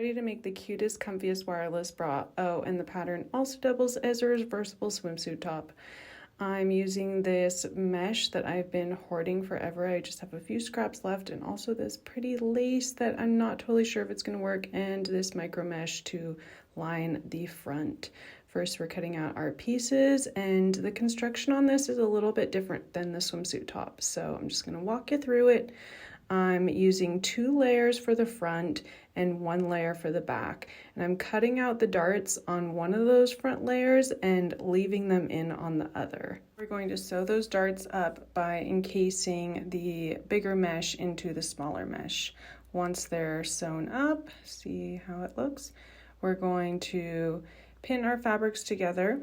Ready to make the cutest, comfiest wireless bra. Oh, and the pattern also doubles as a reversible swimsuit top. I'm using this mesh that I've been hoarding forever. I just have a few scraps left, and also this pretty lace that I'm not totally sure if it's going to work, and this micro mesh to line the front. First, we're cutting out our pieces, and the construction on this is a little bit different than the swimsuit top, so I'm just going to walk you through it. I'm using 2 layers for the front and 1 layer for the back, and I'm cutting out the darts on one of those front layers and leaving them in on the other. We're going to sew those darts up by encasing the bigger mesh into the smaller mesh. Once they're sewn up, see how it looks, we're going to pin our fabrics together,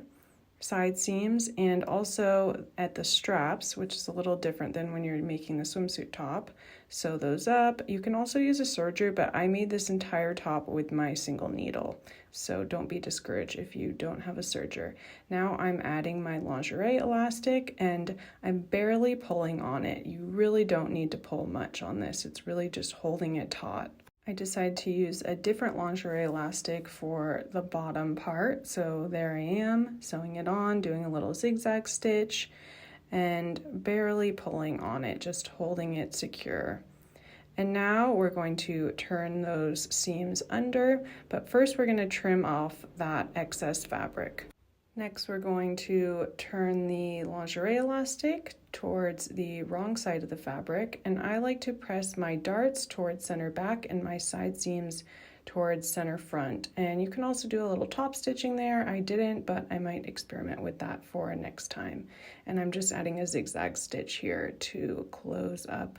side seams, and also at the straps, which is a little different than when you're making the swimsuit top. Sew those up. You can also use a serger, but I made this entire top with my single needle, so don't be discouraged if you don't have a serger. Now I'm adding my lingerie elastic, and I'm barely pulling on it. You really don't need to pull much on this. It's really just holding it taut. I decided to use a different lingerie elastic for the bottom part. So there I am, sewing it on, doing a little zigzag stitch, and barely pulling on it, just holding it secure. And now we're going to turn those seams under, but first we're going to trim off that excess fabric. Next, we're going to turn the lingerie elastic towards the wrong side of the fabric, and I like to press my darts towards center back and my side seams towards center front. And you can also do a little top stitching there. I didn't, but I might experiment with that for next time. And I'm just adding a zigzag stitch here to close up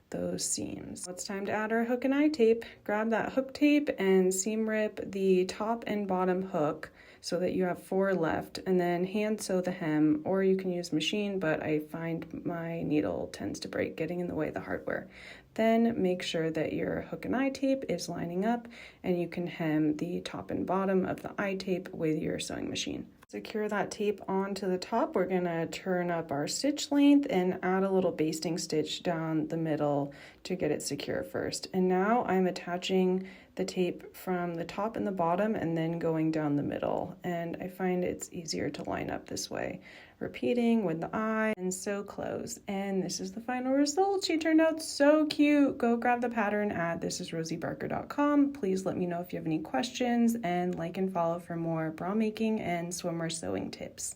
those seams. It's time to add our hook and eye tape. Grab that hook tape and seam rip the top and bottom hook so that you have 4 left, and then hand sew the hem, or you can use machine, but I find my needle tends to break getting in the way of the hardware. Then make sure that your hook and eye tape is lining up, and you can hem the top and bottom of the eye tape with your sewing machine. Secure that tape onto the top. We're gonna turn up our stitch length and add a little basting stitch down the middle to get it secure first. And now I'm attaching the tape from the top and the bottom and then going down the middle. And I find it's easier to line up this way. Repeating with the eye and sew close. And this is the final result. She turned out so cute. Go grab the pattern at thisisrosiebarker.com. Please let me know if you have any questions, and like and follow for more bra making and swimwear sewing tips.